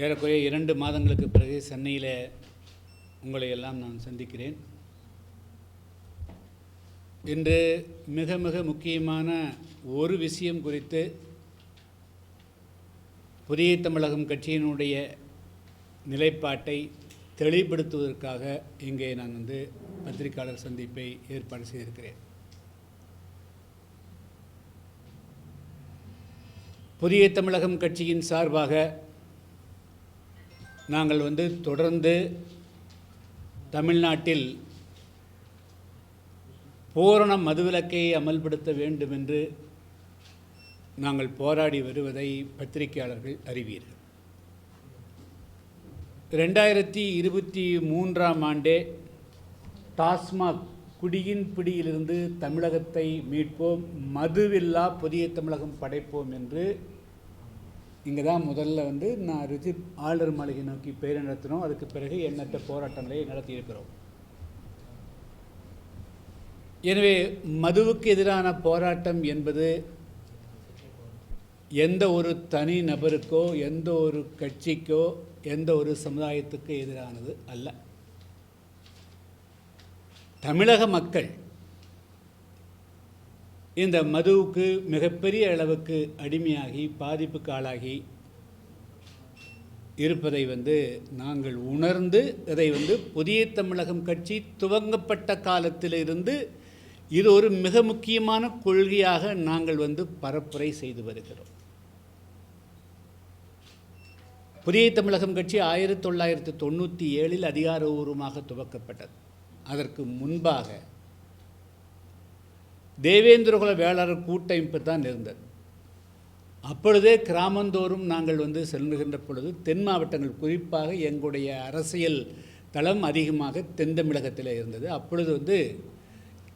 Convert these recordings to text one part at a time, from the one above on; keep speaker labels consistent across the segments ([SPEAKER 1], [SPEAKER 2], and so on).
[SPEAKER 1] ஏறக்குறைய 2 மாதங்களுக்கு பிறகு சென்னையில் உங்களை எல்லாம் நான் சந்திக்கிறேன். இன்று மிக மிக முக்கியமான ஒரு விஷயம் குறித்து புதிய தமிழகம் கட்சியினுடைய நிலைப்பாட்டை தெளிவுபடுத்துவதற்காக இங்கே நான் பத்திரிகையாளர் சந்திப்பை ஏற்பாடு செய்திருக்கிறேன். புதிய தமிழகம் கட்சியின் சார்பாக நாங்கள் தொடர்ந்து தமிழ்நாட்டில் பூரண மதுவிலக்கை அமல்படுத்த வேண்டும் என்று நாங்கள் போராடி வருவதை பத்திரிகையாளர்கள் அறிவீர்கள். 2023ஆம் ஆண்டே டாஸ்மாக் குடியின் பிடியிலிருந்து தமிழகத்தை மீட்போம், மதுவில்லா புதிய தமிழகம் படைப்போம் என்று இங்கே தான் முதல்ல நான் ரிஜித் ஆளுநர் மாளிகை நோக்கி பேர் நடத்தினோம். அதுக்கு பிறகு எண்ணற்ற போராட்டங்களை நடத்தியிருக்கிறோம். எனவே மதுவுக்கு எதிரான போராட்டம் என்பது எந்த ஒரு தனி நபருக்கோ எந்த ஒரு கட்சிக்கோ எந்த ஒரு சமுதாயத்துக்கு எதிரானது அல்ல. தமிழக மக்கள் இந்த மதுவுக்கு மிகப்பெரிய அளவுக்கு அடிமையாகி பாதிப்புக்கு ஆளாகி இருப்பதை நாங்கள் உணர்ந்து அதை புதிய தமிழகம் கட்சி துவங்கப்பட்ட காலத்திலிருந்து இது ஒரு மிக முக்கியமான கொள்கையாக நாங்கள் பரப்புரை செய்து வருகிறோம். புதிய தமிழகம் கட்சி 1997 அதிகாரபூர்வமாக துவக்கப்பட்டது. அதற்கு முன்பாக தேவேந்திரகுல வேளாளர் கூட்டமைப்பு தான் இருந்தது. அப்பொழுதே கிராமந்தோறும் நாங்கள் செல்லுகின்ற பொழுது தென் மாவட்டங்கள், குறிப்பாக எங்களுடைய அரசியல் தளம் அதிகமாக தென் தமிழகத்தில் இருந்தது. அப்பொழுது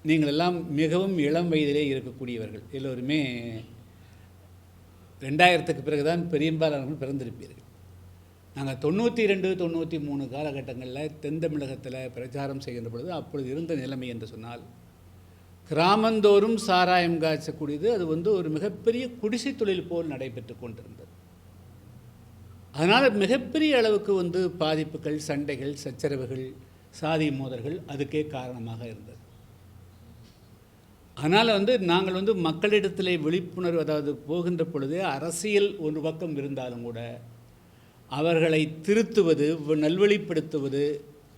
[SPEAKER 1] நீங்கள் எல்லாம் மிகவும் இளம் வயதிலே இருக்கக்கூடியவர்கள், எல்லோருமே 2000க்கு பிறகு தான் பெரும்பாலானவர்கள் பிறந்திருப்பீர்கள். நாங்கள் 92, 93 காலகட்டங்களில் தென் தமிழகத்தில் பிரச்சாரம் செய்கின்ற பொழுது அப்பொழுது இருந்த நிலைமை என்று சொன்னால், கிராமந்தோறும் சாராயம் காய்ச்சக்கூடியது அது ஒரு மிகப்பெரிய குடிசை தொழில் போல் நடைபெற்று கொண்டிருந்தது. அதனால் மிகப்பெரிய அளவுக்கு பாதிப்புகள், சண்டைகள், சச்சரவுகள், சாதி மோதல்கள் அதுக்கே காரணமாக இருந்தது. அதனால் நாங்கள் மக்களிடத்திலே விழிப்புணர்வு, அதாவது போகின்ற பொழுது அரசியல் ஒரு பக்கம் இருந்தாலும் கூட அவர்களை திருத்துவது, நல்வழிப்படுத்துவது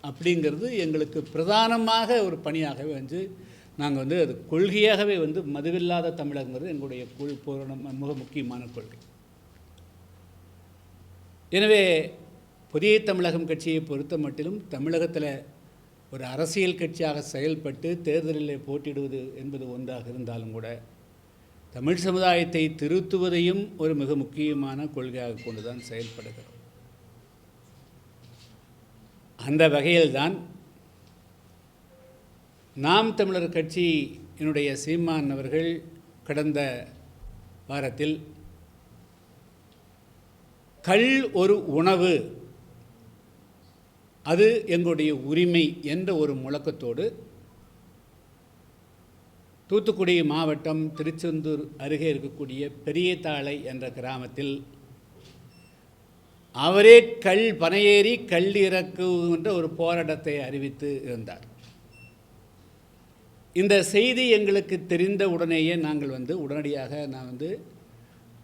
[SPEAKER 1] அப்படிங்கிறது எங்களுக்கு பிரதானமாக ஒரு பணியாகவே நாங்கள் அது கொள்கையாகவே மதுவில்லாத தமிழகங்கிறது எங்களுடைய மிக முக்கியமான கொள்கை. எனவே புதிய தமிழகம் கட்சியை பொறுத்த மட்டிலும் தமிழகத்தில் ஒரு அரசியல் கட்சியாக செயல்பட்டு தேர்தலில் போட்டியிடுவது என்பது ஒன்றாக இருந்தாலும் கூட தமிழ் சமுதாயத்தை திருத்துவதையும் ஒரு மிக முக்கியமான கொள்கையாக கொண்டு தான் செயல்படுகிறோம். அந்த வகையில்தான் நாம் தமிழர் கட்சி என்னுடைய சீமான் அவர்கள் கடந்த வாரத்தில் கள் ஒரு உணவு, அது எங்களுடைய உரிமை என்ற ஒரு முழக்கத்தோடு தூத்துக்குடி மாவட்டம் திருச்செந்தூர் அருகே இருக்கக்கூடிய பெரியதாழை என்ற கிராமத்தில் அவரே பனையேறி கல் இறக்குகின்ற ஒரு போராட்டத்தை அறிவித்து இருந்தார். இந்த செய்தி எங்களுக்கு தெரிந்த உடனேயே நாங்கள் உடனடியாக நான்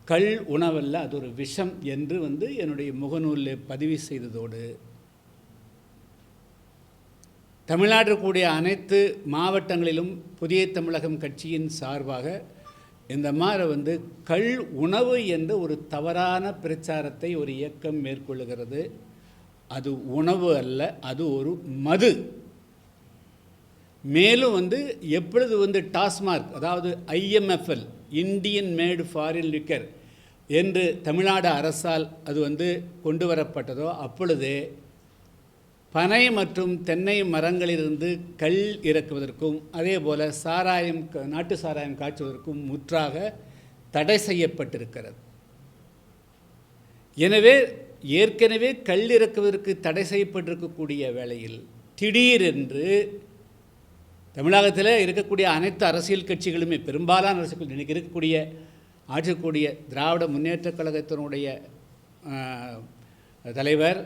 [SPEAKER 1] கள் உணவல்ல, அது ஒரு விஷம் என்று என்னுடைய முகநூலில் பதிவு செய்ததோடு தமிழ்நாட்டில் கூடிய அனைத்து மாவட்டங்களிலும் புதிய தமிழகம் கட்சியின் சார்பாக இந்த மாதிரி கள் உணவு என்ற ஒரு தவறான பிரச்சாரத்தை ஒரு இயக்கம் மேற்கொள்ளுகிறது. அது உணவு அல்ல, அது ஒரு மது. மேலும் எப்பொழுது டாஸ்மாக், அதாவது IMFL, இந்தியன் மேடு ஃபாரின் லிக்கர் என்று தமிழ்நாடு அரசால் அது கொண்டு வரப்பட்டதோ அப்பொழுதே பனை மற்றும் தென்னை மரங்களிலிருந்து கல் இறக்குவதற்கும் அதே போல் சாராயம், நாட்டு சாராயம் காய்ச்சுவதற்கும் முற்றாக தடை செய்யப்பட்டிருக்கிறது. எனவே ஏற்கனவே கல் இறக்குவதற்கு தடை செய்யப்பட்டிருக்கக்கூடிய வேளையில் திடீரென்று தமிழகத்தில் இருக்கக்கூடிய அனைத்து அரசியல் கட்சிகளுமே, பெரும்பாலான அரசியல் இன்றைக்கி இருக்கக்கூடிய ஆட்சிக்கூடிய திராவிட முன்னேற்றக் கழகத்தினுடைய தலைவர்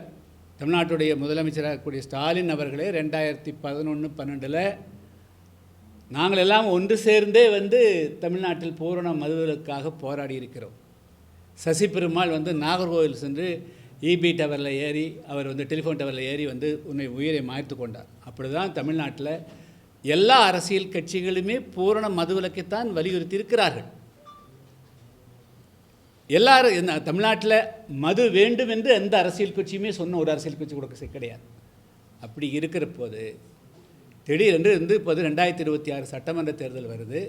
[SPEAKER 1] தமிழ்நாட்டுடைய முதலமைச்சராக கூடிய ஸ்டாலின் அவர்களே 2011-12 நாங்கள் எல்லாம் ஒன்று சேர்ந்தே தமிழ்நாட்டில் பூரண மதுவிலக்காக போராடி இருக்கிறோம். சசி பெருமாள் நாகர்கோவில் சென்று இபி டவரில் ஏறி அவர் டெலிஃபோன் டவரில் ஏறி உன்னை உயிரை மாய்த்து கொண்டார். அப்படி தான் தமிழ்நாட்டில் எல்லா அரசியல் கட்சிகளுமே பூரண மதுவிலக்கைத்தான் வலியுறுத்தி இருக்கிறார்கள். எல்லாரும் தமிழ்நாட்டில் மது வேண்டும் என்று எந்த அரசியல் கட்சியுமே சொன்ன ஒரு அரசியல் கட்சி கூட கிடையாது. அப்படி இருக்கிற போது திடீரென்று இப்போது 2026 சட்டமன்ற தேர்தல் வருது.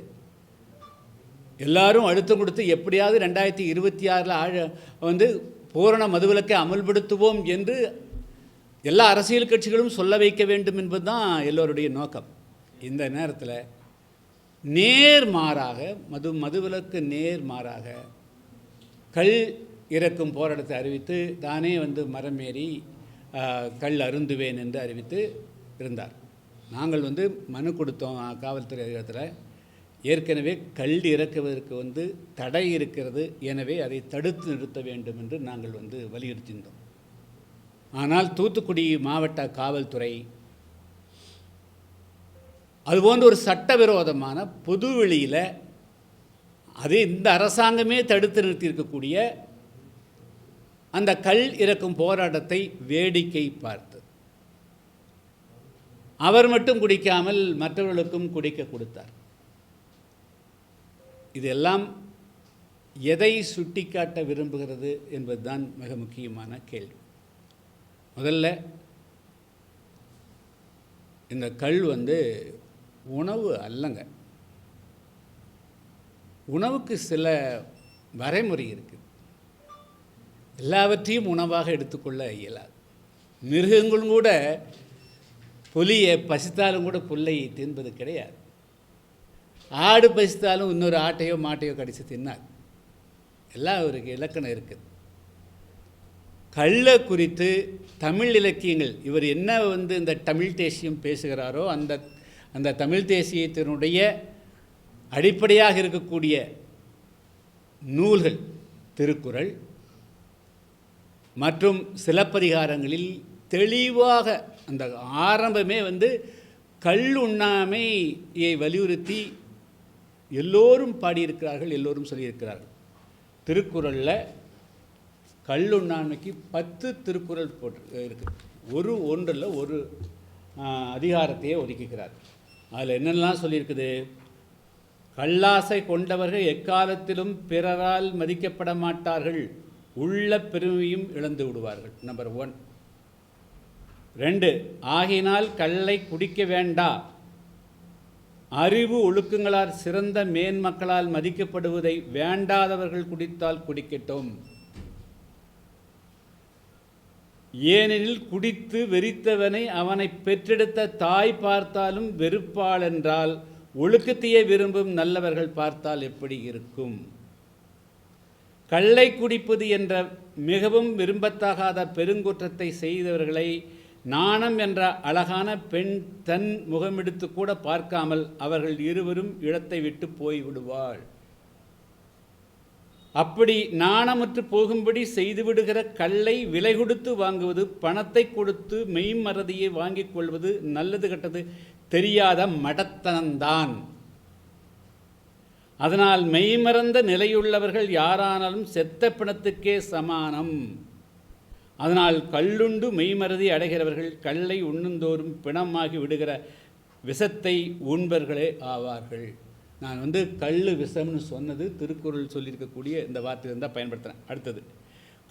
[SPEAKER 1] எல்லாரும் அழுத்தம் கொடுத்து எப்படியாவது 2026 பூரண மதுவிலக்கை அமல்படுத்துவோம் என்று எல்லா அரசியல் கட்சிகளும் சொல்ல வைக்க வேண்டும் என்பது தான் எல்லோருடைய நோக்கம். இந்த நேரத்தில் நேர்மாறாக மதுவிலக்கு நேர்மாறாக கள் இறக்கும் போராட்டத்தை அறிவித்து தானே மரம் ஏறி கள் அருந்துவேன் என்று அறிவித்து இருந்தார். நாங்கள் மனு கொடுத்தோம் காவல்துறை அதிகாரத்தில். ஏற்கனவே கள் இறக்குவதற்கு தடை இருக்கிறது, எனவே அதை தடுத்து நிறுத்த வேண்டும் என்று நாங்கள் வலியுறுத்தியிருந்தோம். ஆனால் தூத்துக்குடி மாவட்ட காவல்துறை அதுபோன்ற ஒரு சட்டவிரோதமான பொதுவெளியில் அது இந்த அரசாங்கமே தடுத்து நிறுத்தியிருக்கக்கூடிய அந்த கள் இறக்கும் போராட்டத்தை வேடிக்கை பார்த்து அவர் மட்டும் குடிக்காமல் மற்றவர்களுக்கும் குடிக்க கொடுத்தார். இதெல்லாம் எதை சுட்டிக்காட்ட விரும்புகிறது என்பதுதான் மிக முக்கியமான கேள்வி. முதல்ல இந்த கள் உணவு அல்லங்க. உணவுக்கு சில வரைமுறை இருக்குது. எல்லாவற்றையும் உணவாக எடுத்துக்கொள்ள இயலாது. மிருகங்களும் கூட புலியை பசித்தாலும் கூட புல்லை தின்பது கிடையாது. ஆடு பசித்தாலும் இன்னொரு ஆட்டையோ மாட்டையோ கடித்து தின்னாது. எல்லாம் ஒரு இலக்கணம் இருக்குது. கள்ள குறித்து தமிழ் இலக்கியங்கள் இவர் என்ன இந்த தமிழ் தேசியம் பேசுகிறாரோ அந்த தமிழ் தேசியத்தினுடைய அடிப்படையாக இருக்கக்கூடிய நூல்கள் திருக்குறள் மற்றும் சிலப்பதிகாரங்களில் தெளிவாக அந்த ஆரம்பமே கள் உண்ணாமையை வலியுறுத்தி எல்லோரும் பாடியிருக்கிறார்கள், எல்லோரும் சொல்லியிருக்கிறார்கள். திருக்குறளில் கள் உண்ணாமைக்கு 10 திருக்குறள் போட்டு இருக்குது. ஒன்றில் ஒரு அதிகாரத்தையே ஒதுக்கிக்கிறார். அதில் என்னெல்லாம் சொல்லியிருக்குது? கல்லாசை கொண்டவர்கள் எக்காலத்திலும் பிறரால் மதிக்கப்பட மாட்டார்கள், உள்ள பெருமையும் இழந்து விடுவார்கள். நம்பர் 1. 2, ஆகினால் கல்லை குடிக்க வேண்டா, அறிவு ஒழுக்கங்களால் சிறந்த மேன்மக்களால் மதிக்கப்படுவதை வேண்டாதவர்கள் குடித்தால் குடிக்கட்டும். ஏனெனில் குடித்து வெறித்தவனை அவனை பெற்றெடுத்த தாய் பார்த்தாலும் வெறுப்பாள் என்றால் ஒழுக்கத்தையே விரும்பும் நல்லவர்கள் பார்த்தால் எப்படி இருக்கும்? கள்ளை குடிப்பது என்ற மிகவும் விரும்பத்தகாத பெருங்குற்றத்தை செய்தவர்களை நாணம் என்ற அழகான பெண் தன் முகமெடுத்து கூட பார்க்காமல் அவர்கள் இருவரும் இடத்தை விட்டு போய்விடுவாள். அப்படி நாணமற்று போகும்படி செய்துவிடுகிற கல்லை விலை கொடுத்து வாங்குவது, பணத்தை கொடுத்து மெய்மறதியை வாங்கிக் கொள்வது நல்லது கெட்டது தெரியாத மடத்தனம்தான். அதனால் மெய்மறந்த நிலையுள்ளவர்கள் யாரானாலும் செத்த பிணத்துக்கே சமானம். அதனால் கல்லுண்டு மெய்மறதி அடைகிறவர்கள் கல்லை உண்ணுந்தோறும் பிணமாகி விடுகிற விஷத்தை உண்பர்களே ஆவார்கள். நான் கல் விஷம்னு சொன்னது திருக்குறள் சொல்லியிருக்கக்கூடிய இந்த வார்த்தை தான் பயன்படுத்துகிறேன். அடுத்தது,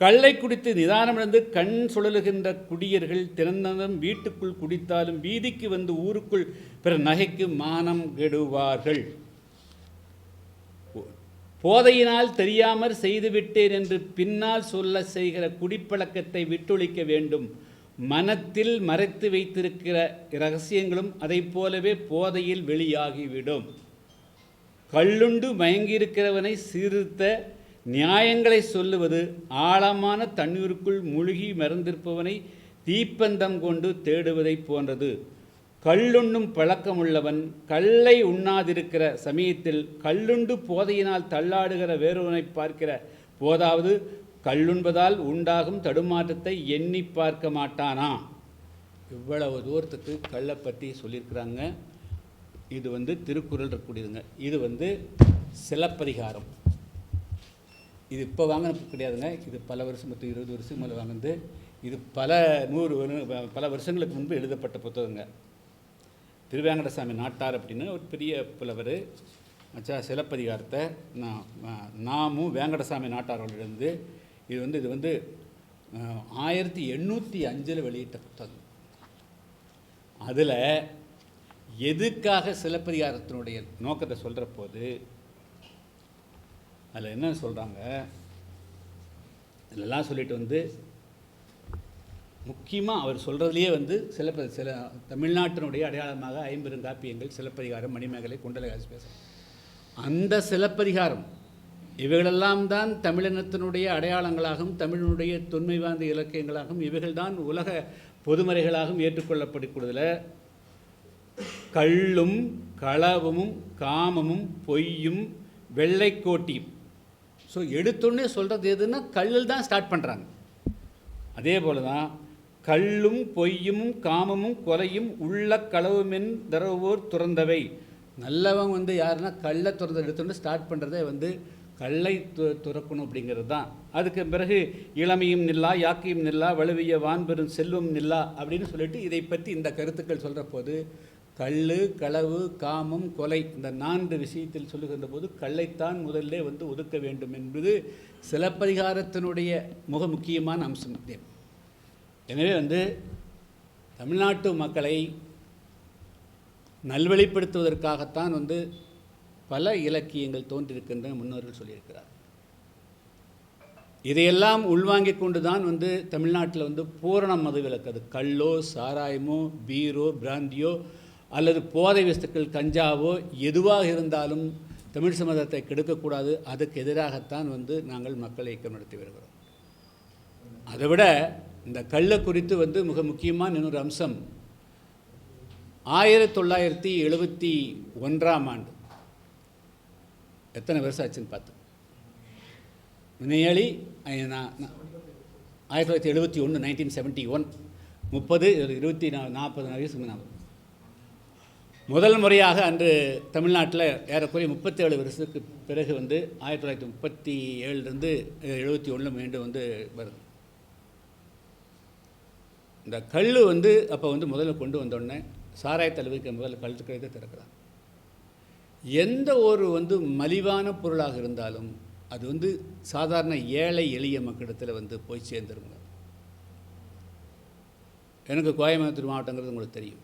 [SPEAKER 1] கல்லை குடித்து நிதானமிழந்து கண் சுழலுகின்ற குடியர்கள் திறந்ததும் வீட்டுக்குள் குடித்தாலும் வீதிக்கு ஊருக்குள் பிற நகைக்கு மானம் கெடுவார்கள். போதையினால் தெரியாமற் செய்துவிட்டேன் என்று பின்னால் சொல்ல செய்கிற குடிப்பழக்கத்தை விட்டொழிக்க வேண்டும். மனத்தில் மறைத்து வைத்திருக்கிற இரகசியங்களும் அதை போலவே போதையில் வெளியாகிவிடும். கள்ளுண்டு மயங்கியிருக்கிறவனை சீர்திருத்த நியாயங்களை சொல்லுவது ஆழமான தண்ணீருக்குள் மூழ்கி மறந்திருப்பவனை தீப்பந்தம் கொண்டு தேடுவதை போன்றது. கள்ளுண்ணும் பழக்கமுள்ளவன் கல்லை உண்ணாதிருக்கிற சமயத்தில் கள்ளுண்டு போதையினால் தள்ளாடுகிற வேறொருவனை பார்க்கிற போதாவது கள்ளுண்பதால் உண்டாகும் தடுமாற்றத்தை எண்ணி பார்க்க மாட்டானா? இவ்வளவு தூரத்துக்கு கல்லை பற்றி சொல்லியிருக்கிறாங்க. இது வந்து திருக்குறள் இருக்கக்கூடியதுங்க. இது வந்து சிலப்பதிகாரம். இது இப்போ வாங்கினது கிடையாதுங்க. இது பல வருஷம் 20 வருஷம் மேலே வாங்கினது. இது பல வருஷங்களுக்கு முன்பு எழுதப்பட்ட புத்தகங்க. திருவேங்கடசாமி நாட்டார் அப்படின்னு ஒரு பெரிய புலவர் மச்சா சிலப்பதிகாரத்தை நாமும் வேங்கடசாமி நாட்டாரோட இது வந்து 1805 வெளியிட்ட புத்தகம். அதில் எதுக்காக சிலப்பதிகாரத்தினுடைய நோக்கத்தை சொல்கிற போது அதில் என்ன சொல்கிறாங்க, இதெல்லாம் சொல்லிட்டு வந்து முக்கியமாக அவர் சொல்கிறதுலையே வந்து சில தமிழ்நாட்டினுடைய அடையாளமாக 50 காப்பியங்கள் சிலப்பதிகாரம், மணிமேகலை, குண்டலகாசி பேசுகிறோம். அந்த சிலப்பதிகாரம் இவைகளெல்லாம் தான் தமிழினத்தினுடைய அடையாளங்களாகவும் தமிழினுடைய தொன்மை வாய்ந்த இலக்கியங்களாகவும் இவைகள்தான் உலக பொதுமறைகளாகவும் ஏற்றுக்கொள்ளப்படக்கூடியதில் கள்ளும் களவும் காமமும் பொய்யும் வெள்ளைக்கோட்டியும். ஸோ எடுத்தோடனே சொல்கிறது எதுன்னா கல்லில் தான் ஸ்டார்ட் பண்ணுறாங்க. அதே போல் தான் கள்ளும் பொய்யும் காமமும் கொலையும் உள்ள களவுமென் தரவோர் துறந்தவை. நல்லவங்க வந்து யாருன்னா கல்லை துறந்த எடுத்தோடனே ஸ்டார்ட் பண்ணுறதே வந்து கல்லை துறக்கணும் அப்படிங்கிறது தான். அதுக்கு பிறகு இளமையும் நில்லா, யாக்கையும் நில்லா, வலுவிய வான்பெரும் செல்வம் நில்லா அப்படின்னு சொல்லிட்டு இதை பற்றி இந்த கருத்துக்கள் சொல்கிற போது கல், களவு, காமம், கொலை இந்த 4 விஷயத்தில் சொல்லுகின்ற போது கல்லைத்தான் முதல்ல வந்து ஒதுக்க வேண்டும் என்பது சிலப்பதிகாரத்தினுடைய மிக முக்கியமான அம்சம். எனவே வந்து தமிழ்நாட்டு மக்களை நல்வழிப்படுத்துவதற்காகத்தான் வந்து பல இலக்கியங்கள் தோன்றியிருக்கின்ற முன்னோர்கள் சொல்லியிருக்கிறார். இதையெல்லாம் உள்வாங்கிக் கொண்டு தான் வந்து தமிழ்நாட்டில் வந்து பூரண மது விலக்கு, அது கள்ளோ சாராயமோ பீரோ பிராந்தியோ அல்லது போதை வஸ்துக்கள் கஞ்சாவோ எதுவாக இருந்தாலும் தமிழ் சமூகத்தை கெடுக்கக்கூடாது, அதுக்கு எதிராகத்தான் வந்து நாங்கள் மக்கள் இயக்கம் நடத்தி வருகிறோம். அதை விட இந்த கள்ளை குறித்து வந்து மிக முக்கியமான இன்னொரு அம்சம் 1971ஆம் ஆண்டு எத்தனை வருஷம் ஆச்சுன்னு பார்த்தேன். முன்னையாளி 1971 1971 30 20 40 வயசுக்கு முதல் முறையாக அன்று தமிழ்நாட்டில் ஏறக்குறைய 37 வருஷத்துக்கு பிறகு வந்து 1937 71 மீண்டும் வந்து வருது. இந்த கல் வந்து அப்போ வந்து முதல்ல கொண்டு வந்தோடனே சாராயத்தலைவருக்கு முதல்ல கழுத்துக்கடையை திறக்கிறாங்க. எந்த ஒரு வந்து மலிவான பொருளாக இருந்தாலும் அது வந்து சாதாரண ஏழை எளிய மக்களிடத்தில் வந்து போய் சேர்ந்துருங்க. எனக்கு கோயம்புத்தூர் மாவட்டங்கிறது உங்களுக்கு தெரியும்.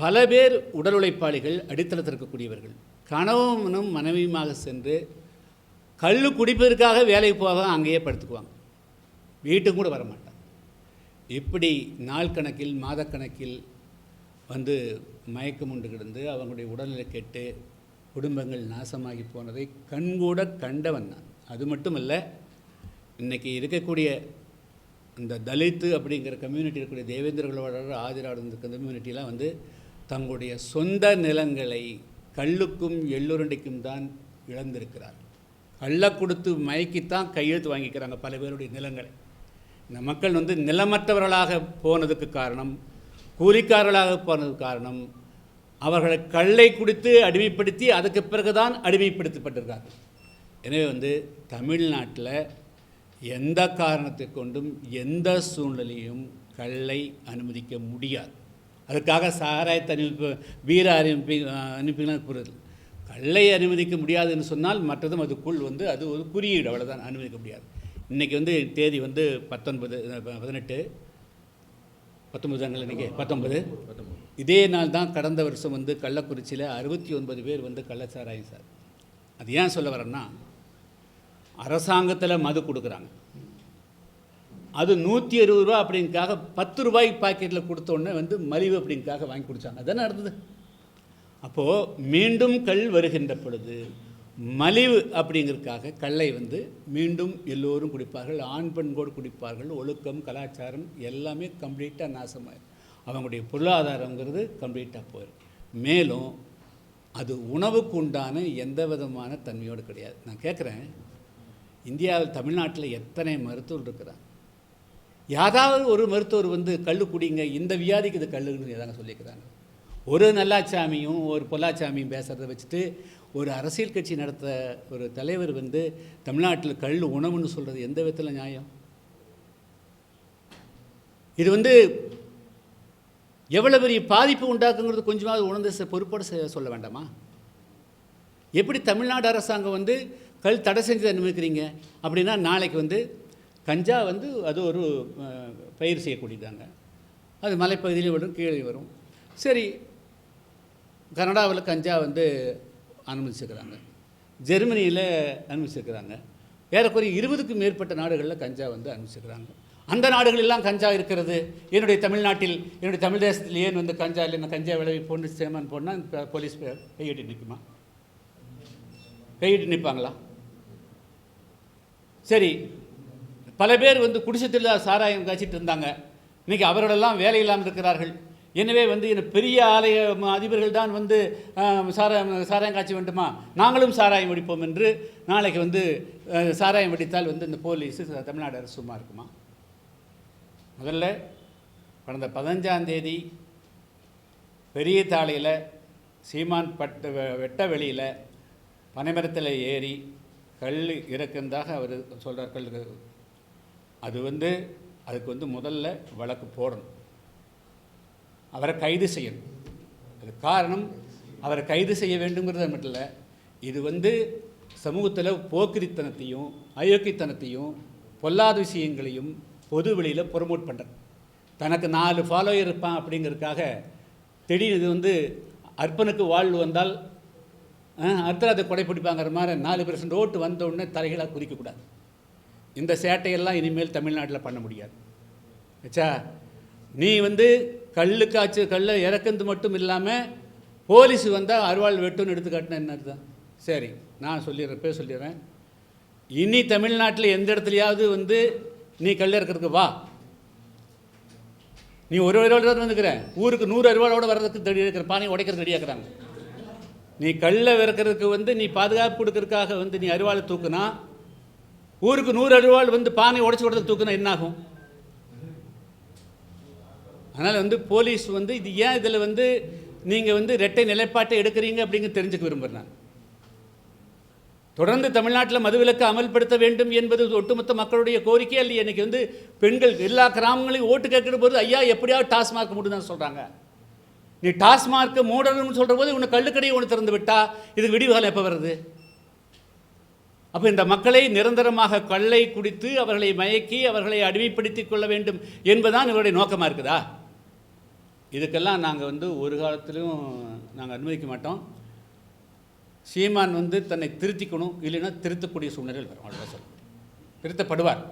[SPEAKER 1] பல பேர் உடல் உழைப்பாளிகள், அடித்தளத்தில் இருக்கக்கூடியவர்கள் கணவனும் மனைவியுமாக சென்று கல் குடிப்பதற்காக வேலைக்கு போக அங்கேயே படுத்துக்குவாங்க, வீட்டுக்கு கூட வரமாட்டாங்க. இப்படி நாள் கணக்கில் மாதக்கணக்கில் வந்து மயக்கம் உண்டு கிடந்து அவங்களுடைய உடல்நிலை கெட்டு குடும்பங்கள் நாசமாகி போனதை கண்கூட கண்டவன் நான். அது மட்டுமல்ல, இன்றைக்கி இருக்கக்கூடிய இந்த தலித்து அப்படிங்கிற கம்யூனிட்டி இருக்கக்கூடிய தேவேந்திரர்களோட ஆதிராடு இந்த கம்யூனிட்டிலாம் வந்து தங்களுடைய சொந்த நிலங்களை கல்லுக்கும் எள்ளுருண்டைக்கும் தான் இழந்திருக்கிறார். கல்லை கொடுத்து மயக்கித்தான் கையெழுத்து வாங்கிக்கிறாங்க பல பேருடைய நிலங்களை. இந்த மக்கள் வந்து நிலமற்றவர்களாக போனதுக்கு காரணம், கூலிக்காரர்களாக போனதுக்கு காரணம், அவர்களை கல்லை குடித்து அடிமைப்படுத்தி அதுக்கு பிறகுதான் அடிமைப்படுத்தப்பட்டிருக்கார்கள். எனவே வந்து தமிழ்நாட்டில் எந்த காரணத்தை கொண்டும் எந்த சூழ்நிலையும் கல்லை அனுமதிக்க முடியாது. அதுக்காக சாராயத்தை வீர அனுப்பிலாம் கூறுது. கல்லை அனுமதிக்க முடியாதுன்னு சொன்னால் மற்றதும் அதுக்குள் வந்து அது ஒரு குறியீடு, அவ்வளோதான், அனுமதிக்க முடியாது. இன்றைக்கி வந்து தேதி வந்து 19 இன்றைக்கி 19 இதே நாள் தான் கடந்த வருஷம் வந்து கள்ளக்குறிச்சியில் 69 பேர் வந்து கள்ளச்சாராயம் சார். அது ஏன் சொல்ல வரேன்னா, அரசாங்கத்தில் மது கொடுக்குறாங்க, அது 160 ரூபா அப்படிங்காக 10 ரூபாய் பாக்கெட்டில் கொடுத்தோடனே வந்து மலிவு அப்படிங்காக வாங்கி குடித்தாங்க. அதுதானே நடந்தது. அப்போது மீண்டும் கல் வருகின்ற பொழுது மலிவு அப்படிங்கிறதுக்காக கல்லை வந்து மீண்டும் எல்லோரும் குடிப்பார்கள், ஆண் பெண் கூட குடிப்பார்கள். ஒழுக்கம் கலாச்சாரம் எல்லாமே கம்ப்ளீட்டாக நாசமாக, அவங்களுடைய பொருளாதாரங்கிறது கம்ப்ளீட்டாக போயிடும். மேலும் அது உணவுக்கு உண்டான எந்த விதமான தன்மையோடு கிடையாது. நான் கேட்குறேன், இந்தியாவில் தமிழ்நாட்டில் எத்தனை மருத்துவர் இருக்கிறாங்க? யாராவது ஒரு மருத்துவர் வந்து கல் குடிங்க, இந்த வியாதிக்கு இது கல்லுன்னு ஏதாங்க சொல்லிக்கிறாங்க? ஒரு நல்லாச்சாமியும் ஒரு பொல்லாச்சாமியும் பேசுகிறத வச்சுட்டு ஒரு அரசியல் கட்சி நடத்த ஒரு தலைவர் வந்து தமிழ்நாட்டில் கல் உணவுன்னு சொல்கிறது எந்த விதத்தில் நியாயம்? இது வந்து எவ்வளோ பெரிய பாதிப்பு உண்டாக்குங்கிறது கொஞ்சமாவது உணர்ந்து பொறுப்போடு சொல்ல வேண்டாமா? எப்படி தமிழ்நாடு அரசாங்கம் வந்து கல் தடை செஞ்சு அனுமதிக்கிறீங்க அப்படின்னா, நாளைக்கு வந்து கஞ்சா வந்து அது ஒரு பயிர் செய்யக்கூடியதாங்க, அது மலைப்பகுதியிலே வரும், கீழே வரும். சரி, கனடாவில் கஞ்சா வந்து அனுமதிச்சிருக்கிறாங்க, ஜெர்மனியில் அனுமதிச்சிருக்கிறாங்க, ஏறக்குறைய 20க்கும் மேற்பட்ட நாடுகளில் கஞ்சா வந்து அனுமதிச்சிருக்கிறாங்க. அந்த நாடுகளெல்லாம் கஞ்சா இருக்கிறது, என்னுடைய தமிழ்நாட்டில், என்னுடைய தமிழ் தேசத்தில் ஏன் வந்து கஞ்சா இல்லை? நான் கஞ்சா விளைவி போட்டு சேமன் போனால் போலீஸ் கையிட்டு நிற்குமா? கையிட்டு நிற்பாங்களா? சரி, பல பேர் வந்து குடிசத்தில் சாராயம் காய்ச்சிட்டு இருந்தாங்க, இன்றைக்கி அவர்களெல்லாம் வேலை இல்லாமல் இருக்கிறார்கள். எனவே வந்து பெரிய ஆலய அதிபர்கள் தான் வந்து சாராயம் காய்ச்ச வேண்டுமா, நாங்களும் சாராயம் வெடிப்போம் என்று நாளைக்கு வந்து சாராயம் வெடித்தால் வந்து இந்த போலீஸு தமிழ்நாடு அரசு சும்மா இருக்குமா? முதல்ல கடந்த 15ஆம் தேதி பெரிய தாளையில் சீமான் வெட்ட வெளியில் பனைமரத்தில் ஏறி கல் இறக்குந்தாக அவர் சொல்கிறார். கல் அது வந்து அதுக்கு வந்து முதல்ல வழக்கு போடணும், அவரை கைது செய்யணும். அது காரணம், அவரை கைது செய்ய வேண்டுங்கிறது மட்டும் இல்லை, இது வந்து சமூகத்தில் போக்கிரித்தனத்தையும் அயோக்கியத்தனத்தையும் பொல்லாத விஷயங்களையும் பொது வெளியில் ப்ரொமோட் பண்ணுறேன். தனக்கு 4 ஃபாலோயர் இருப்பான் அப்படிங்கிறதுக்காக திடீர்னு இது வந்து அர்ப்பனுக்கு வாழ்வு வந்தால் அர்த்தராத்தை கொடை பிடிப்பாங்கிற மாதிரி 4% ஓட்டு வந்த உடனே தலைகளாக குறிக்கக்கூடாது. இந்த சேட்டையெல்லாம் இனிமேல் தமிழ்நாட்டில் பண்ண முடியாது. ஆச்சா, நீ வந்து கல்லை இறக்குறது மட்டும் இல்லாமல் போலீஸ் வந்தால் அருவாள் வெட்டுன்னு எடுத்துக்காட்டினா என்ன தான்? சரி, நான் சொல்லிடுறேன், இனி தமிழ்நாட்டில் எந்த இடத்துலையாவது வந்து நீ கல் இறக்கிறதுக்கு வா, நீ ஒரு அருவாள் வந்துக்கிற, ஊருக்கு 100 அருவாளோடு வர்றதுக்கு ரெடி இருக்கிற, பானையை உடைக்கிறது ரெடியாக்குறாங்க. நீ கல்லை இறக்கிறதுக்கு வந்து நீ பாதுகாப்பு கொடுக்கறதுக்காக வந்து நீ அருவாளை தூக்குனா, ஊருக்கு 100 அருவாள் வந்து பானை உடைச்சி கொடுத்து தூக்குனா என்னாகும்? அதனால் வந்து போலீஸ் வந்து இது ஏன் இதில் வந்து நீங்கள் வந்து இரட்டை நிலைப்பாட்டை எடுக்கிறீங்க அப்படிங்க தெரிஞ்சுக்க விரும்புகிறேன். தொடர்ந்து தமிழ்நாட்டில் மதுவிலக்கு அமல்படுத்த வேண்டும் என்பது ஒட்டுமொத்த மக்களுடைய கோரிக்கை இல்லையா? இன்றைக்கி வந்து பெண்கள் எல்லா கிராமங்களையும் ஓட்டு கேட்கிற போது ஐயா எப்படியாவது டாஸ்மார்க் மூடுதான் சொல்கிறாங்க. நீ டாஸ்மார்க்கை மூடணும்னு சொல்கிற போது உன்னை கள்ளுக்கடையை ஒன்று திறந்து விட்டா இதுக்கு விடிவுகாலம் எப்போ வருது? அப்போ இந்த மக்களை நிரந்தரமாக கள்ளை குடித்து அவர்களை மயக்கி அவர்களை அடிமைப்படுத்தி கொள்ள வேண்டும் என்பதுதான் இவருடைய நோக்கமாக இருக்குதா? இதுக்கெல்லாம் நாங்கள் வந்து ஒரு காலத்திலும் நாங்கள் அனுமதிக்க மாட்டோம். சீமான் வந்து தன்னை திருத்திக்கணும், இல்லைன்னா திருத்தக்கூடிய சூழ்நிலைகள் வரும், அவ்வளோதான் சொல்லுவோம். திருத்தப்படுவார்.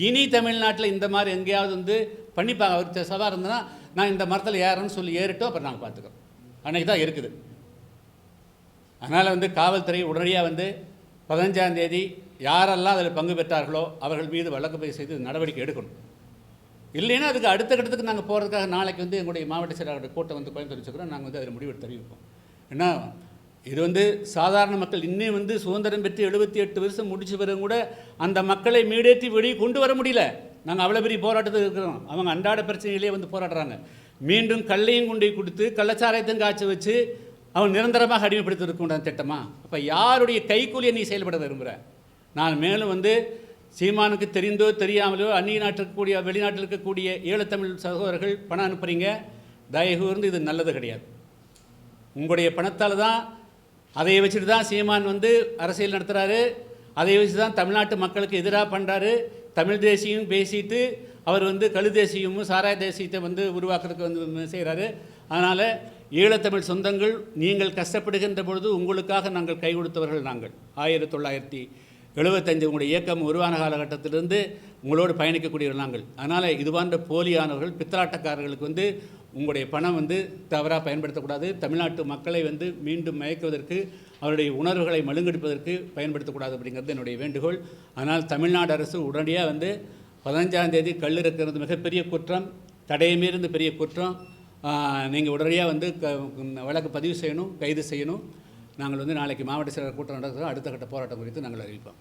[SPEAKER 1] இனி தமிழ்நாட்டில் இந்த மாதிரி எங்கேயாவது வந்து பண்ணிப்பாங்க. அவர் சவால் இருந்ததுன்னா நான் இந்த மரத்தில் ஏறேன்னு சொல்லி ஏறிட்டோம், அப்புறம் நாங்கள் பார்த்துக்கிறோம். அன்றைக்கி தான் இருக்குது. அதனால் வந்து காவல்துறை உடனடியாக வந்து 15ஆம் தேதி யாரெல்லாம் அதில் பங்கு பெற்றார்களோ அவர்கள் மீது வழக்கு பதிவு செய்து நடவடிக்கை எடுக்கணும். இல்லைன்னா அதுக்கு அடுத்த கட்டத்துக்கு நாங்கள் போகிறதுக்காக நாளைக்கு வந்து எங்களுடைய மாவட்ட செயலாளருடைய கூட்டம் வந்து கோயம்புத்தூர் வச்சுக்கிறோம். நாங்கள் வந்து அதில் முடிவெடுத்து தெரிவிப்போம். ஏன்னா இது வந்து சாதாரண மக்கள் இன்னும் வந்து சுதந்திரம் பெற்று 78 வருஷம் முடிச்சு பிறகு கூட அந்த மக்களை மீடேற்றி வெளியே கொண்டு வர முடியல. நாங்கள் அவ்வளோ பெரிய போராட்டத்தில் இருக்கிறோம். அவங்க அன்றாட பிரச்சனைகளே வந்து போராடுறாங்க. மீண்டும் கல்லையும் கொண்டு கொடுத்து கள்ளச்சாராயத்தையும் காய்ச்சி வச்சு அவன் நிரந்தரமாக அடிமைப்படுத்திருக்கின்ற திட்டமா? அப்போ யாருடைய கைக்கூலியை நீ செயல்பட விரும்புகிற? நான் மேலும் வந்து சீமானுக்கு தெரிந்தோ தெரியாமலோ அந்நிய நாட்டில் இருக்கக்கூடிய வெளிநாட்டில் இருக்கக்கூடிய ஈழத்தமிழ் சகோதரர்கள் பணம் அனுப்புகிறீங்க, தயவுகூர்ந்து இது நல்லது கிடையாது. உங்களுடைய பணத்தால் தான், அதை வச்சுட்டு தான் சீமான் வந்து அரசியல் நடத்துகிறாரு, அதை வச்சு தான் தமிழ்நாட்டு மக்களுக்கு எதிராக பண்ணுறாரு. தமிழ் தேசியம் பேசிட்டு அவர் வந்து கழு தேசியமும் சாராய தேசியத்தை வந்து உருவாக்குறதுக்கு வந்து செய்கிறாரு. அதனால் ஈழத்தமிழ் சொந்தங்கள், நீங்கள் கஷ்டப்படுகின்ற பொழுது உங்களுக்காக நாங்கள் கை கொடுத்தவர்கள். நாங்கள் 1975 உங்களுடைய இயக்கம் உருவான காலகட்டத்திலிருந்து உங்களோடு பயணிக்கக்கூடியவர்கள் நாங்கள். அதனால் இது போன்ற போலியானவர்கள், பித்தலாட்டக்காரர்களுக்கு வந்து உங்களுடைய பணம் வந்து தவறாக பயன்படுத்தக்கூடாது. தமிழ்நாட்டு மக்களை வந்து மீண்டும் மயக்குவதற்கு, அவருடைய உணர்வுகளை மழுங்கெடுப்பதற்கு பயன்படுத்தக்கூடாது அப்படிங்கிறது என்னுடைய வேண்டுகோள். அதனால் தமிழ்நாடு அரசு உடனடியாக வந்து 15ஆம் தேதி கல் இருக்கிறது மிகப்பெரிய குற்றம், தடையை மீறிந்து பெரிய குற்றம். நீங்கள் உடனடியாக வந்து வழக்கு பதிவு செய்யணும், கைது செய்யணும். நாங்கள் வந்து நாளைக்கு மாவட்ட செயலர் கூட்டம் நடத்துகிறோம். அடுத்த கட்ட போராட்டம் குறித்து நாங்கள் அறிவிப்போம்.